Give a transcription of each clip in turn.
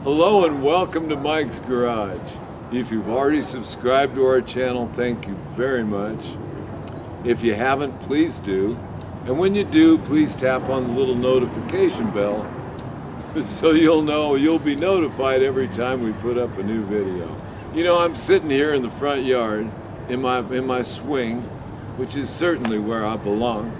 Hello and welcome to Mike's Garage. If you've already subscribed to our channel, thank you very much. If you haven't, please do. And when you do, please tap on the little notification bell so you'll be notified every time we put up a new video. You know, I'm sitting here in the front yard in my swing, which is certainly where I belong.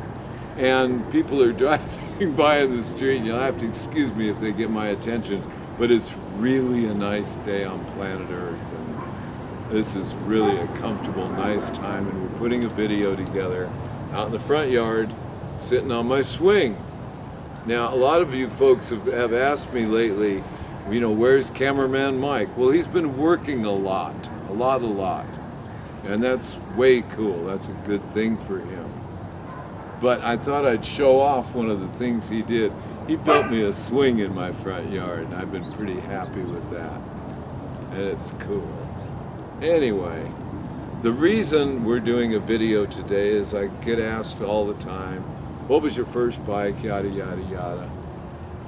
And people are driving by in the street. You'll have to excuse me if they get my attention. But it's really a nice day on planet Earth, and this is really a comfortable, nice time, and we're putting a video together out in the front yard, sitting on my swing. Now, a lot of you folks have asked me lately, you know, where's cameraman Mike? Well, he's been working a lot, and that's way cool. That's a good thing for him. But I thought I'd show off one of the things he did. He built me a swing in my front yard, and I've been pretty happy with that. And it's cool. Anyway, the reason we're doing a video today is I get asked all the time, what was your first bike, yada, yada, yada.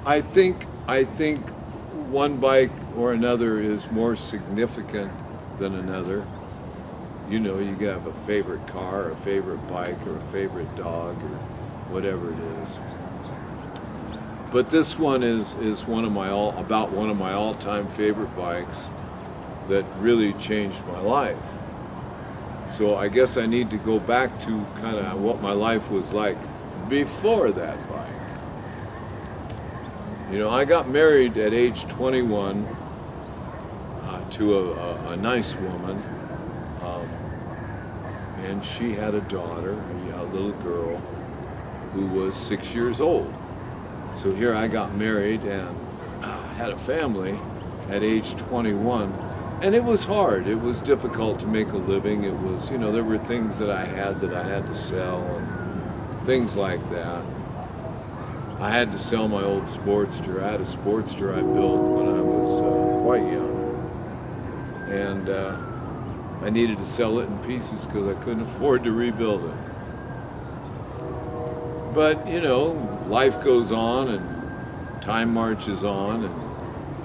I think one bike or another is more significant than another. You know, you have a favorite car, a favorite bike, or a favorite dog, or whatever it is. But this one is one of my all-time favorite bikes that really changed my life. So I guess I need to go back to kind of what my life was like before that bike. You know, I got married at age 21 to a nice woman, and she had a daughter, a little girl, who was 6 years old. So here I got married and had a family at age 21, and it was hard. It was difficult to make a living. It was, you know, there were things that I had to sell and things like that. I had to sell my old Sportster. I had a Sportster I built when I was quite young, and I needed to sell it in pieces because I couldn't afford to rebuild it. But, you know, life goes on and time marches on, and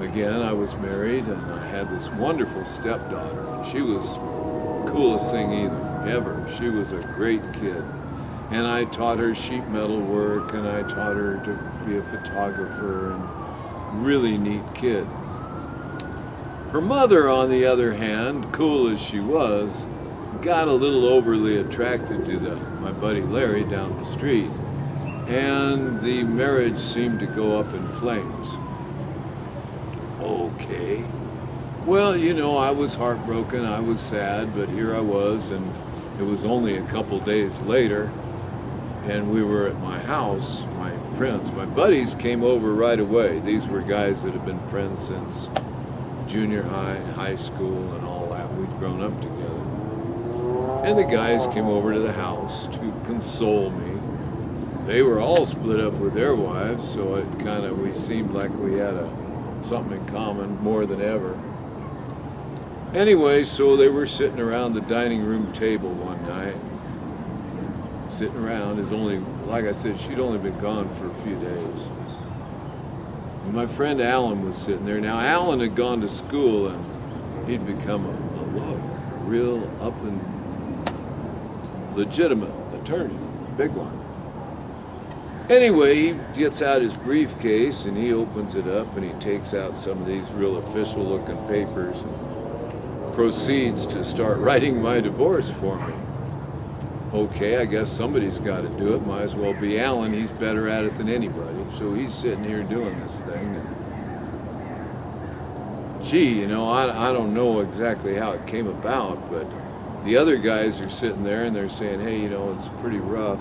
again I was married and I had this wonderful stepdaughter, and she was the coolest thing ever. She was a great kid, and I taught her sheet metal work, and I taught her to be a photographer, and really neat kid. Her mother, on the other hand, cool as she was, got a little overly attracted to my buddy Larry down the street. And the marriage seemed to go up in flames. Okay. Well, you know, I was heartbroken, I was sad, but here I was, and it was only a couple days later, and we were at my house. My friends, my buddies came over right away. These were guys that had been friends since junior high, high school, and all that. We'd grown up together. And the guys came over to the house to console me. They were all split up with their wives, so we seemed like we had something in common more than ever. Anyway, so they were sitting around the dining room table one night. Sitting around is only, like I said, she'd only been gone for a few days. And my friend Alan was sitting there. Now, Alan had gone to school and he'd become a lawyer, a real up and legitimate attorney, big one. Anyway, he gets out his briefcase and he opens it up and he takes out some of these real official looking papers and proceeds to start writing my divorce for me. Okay, I guess somebody's got to do it. Might as well be Alan. He's better at it than anybody. So he's sitting here doing this thing. And gee, you know, I don't know exactly how it came about, but the other guys are sitting there and they're saying, hey, you know, it's pretty rough.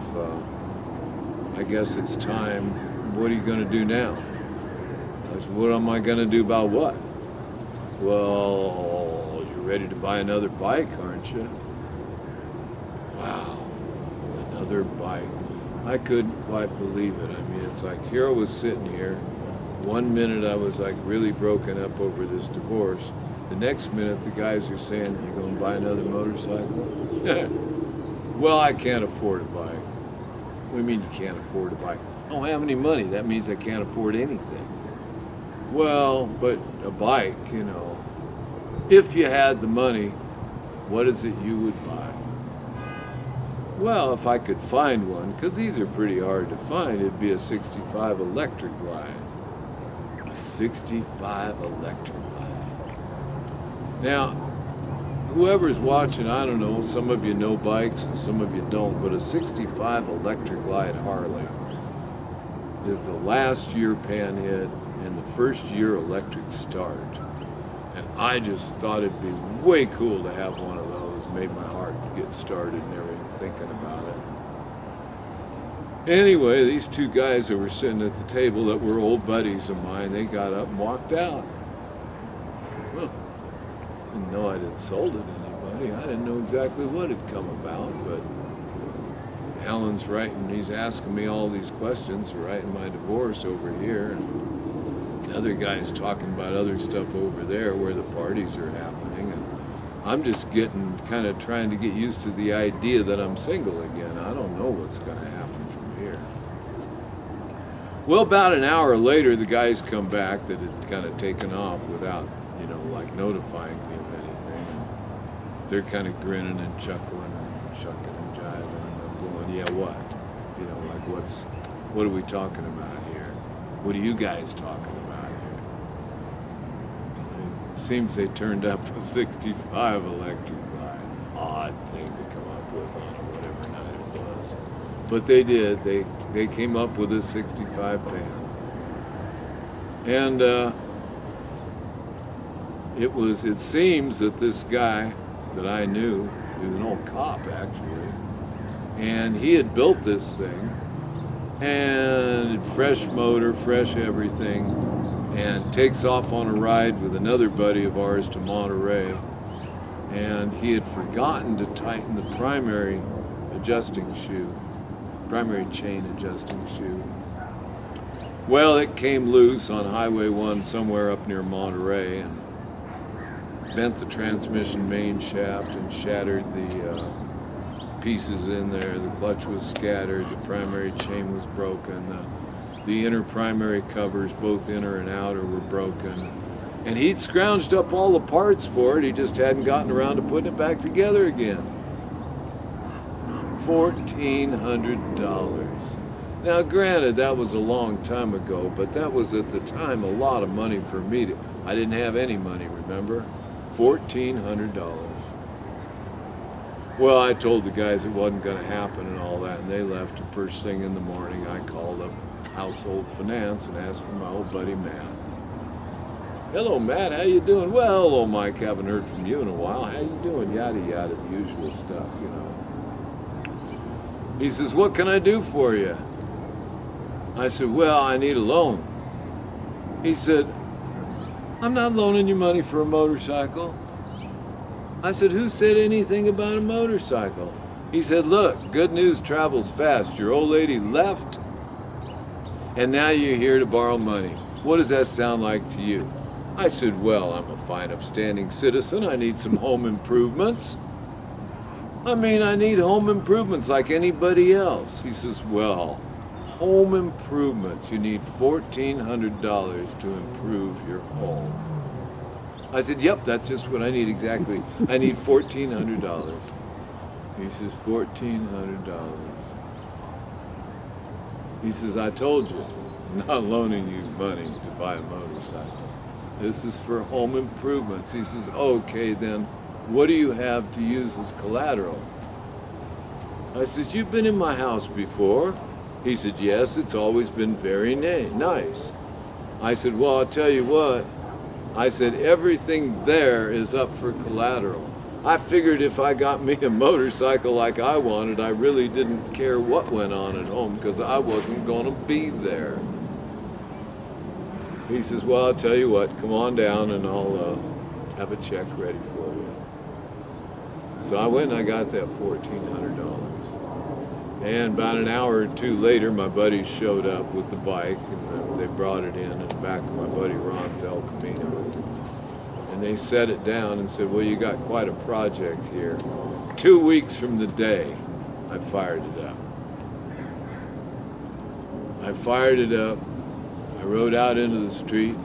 I guess it's time. What are you going to do now? I said, what am I going to do about what? Well, you're ready to buy another bike, aren't you? Wow, another bike. I couldn't quite believe it. I mean, it's like here I was sitting here. One minute I was like really broken up over this divorce. The next minute the guys are saying, you're going to buy another motorcycle? Well, I can't afford a bike. What do you mean you can't afford a bike? I don't have any money. That means I can't afford anything. Well, but a bike, you know, if you had the money, what is it you would buy? Well, if I could find one, because these are pretty hard to find, it'd be a 65 electric glide. A 65 electric glide. Now, whoever's watching, I don't know, some of you know bikes and some of you don't, but a 65 electric glide Harley is the last year Panhead and the first year electric start. And I just thought it'd be way cool to have one of those. Made my heart get started and everything thinking about it. Anyway, these two guys that were sitting at the table that were old buddies of mine, they got up and walked out. Well, didn't know I'd insulted anybody. I didn't know exactly what had come about, but Alan's writing, he's asking me all these questions, writing my divorce over here, and the other guy's talking about other stuff over there where the parties are happening, and I'm just getting, kind of trying to get used to the idea that I'm single again. I don't know what's going to happen from here. Well, about an hour later, the guys come back that had kind of taken off without, you know, like notifying me of anything. And they're kind of grinning and chuckling and shucking and jiving, and I'm going, yeah, what? You know, like what are we talking about here? What are you guys talking about? Seems they turned up a 65 electric glide. Odd thing to come up with on a whatever night it was. But they did. They came up with a 65 Pan. And it seems that this guy that I knew, he was an old cop actually, and he had built this thing, and fresh motor, fresh everything, and takes off on a ride with another buddy of ours to Monterey, and he had forgotten to tighten the primary chain adjusting shoe. Well, it came loose on Highway 1 somewhere up near Monterey and bent the transmission main shaft and shattered the pieces in there. The clutch was scattered, the primary chain was broken, the inner primary covers, both inner and outer, were broken. And he'd scrounged up all the parts for it, he just hadn't gotten around to putting it back together again. $1,400. Now granted, that was a long time ago, but that was at the time a lot of money for me. I didn't have any money, remember? $1,400. Well, I told the guys it wasn't going to happen and all that, and they left. And first thing in the morning, I called up Household Finance and asked for my old buddy Matt. Hello, Matt, how you doing? Well, hello, Mike, haven't heard from you in a while. How you doing? Yada, yada, the usual stuff, you know. He says, what can I do for you? I said, well, I need a loan. He said, I'm not loaning you money for a motorcycle. I said, who said anything about a motorcycle? He said, look, good news travels fast. Your old lady left, and now you're here to borrow money. What does that sound like to you? I said, well, I'm a fine, upstanding citizen. I need some home improvements. I mean, I need home improvements like anybody else. He says, well, home improvements. You need $1,400 to improve your home. I said, yep, that's just what I need exactly. I need $1,400. He says, $1,400. He says, I told you, I'm not loaning you money to buy a motorcycle. This is for home improvements. He says, okay, then what do you have to use as collateral? I said, you've been in my house before. He said, yes, it's always been very nice. I said, well, I'll tell you what. I said, everything there is up for collateral. I figured if I got me a motorcycle like I wanted, I really didn't care what went on at home because I wasn't going to be there. He says, well, I'll tell you what, come on down and I'll have a check ready for you. So I went and I got that $1,400. And about an hour or two later, my buddies showed up with the bike, and they brought it in the back of my buddy Ron's El Camino. And they set it down and said, well, you got quite a project here. 2 weeks from the day, I fired it up. I fired it up. I rode out into the street,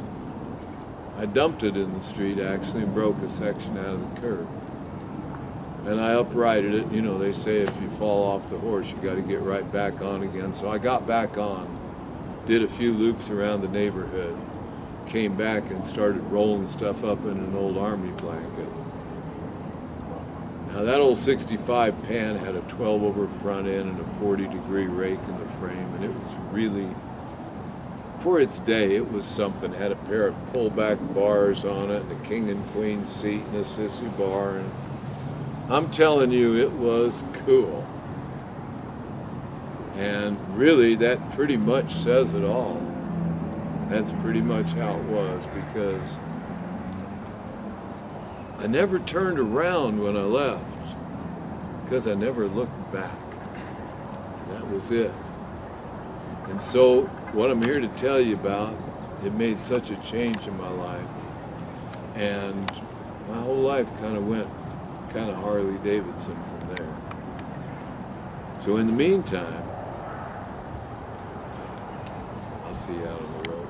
I dumped it in the street actually and broke a section out of the curb. And I uprighted it. You know, they say if you fall off the horse, you got to get right back on again. So I got back on, did a few loops around the neighborhood, came back and started rolling stuff up in an old army blanket. Now that old 65 Pan had a 12 over front end and a 40-degree rake in the frame, and it was really, for its day, it was something. It had a pair of pullback bars on it, and a king and queen seat and a sissy bar, and I'm telling you, it was cool. And really, that pretty much says it all. That's pretty much how it was, because I never turned around when I left, because I never looked back. And that was it. And so, what I'm here to tell you about, it made such a change in my life. And my whole life kind of went kind of Harley Davidson from there. So in the meantime, I'll see you out on the road.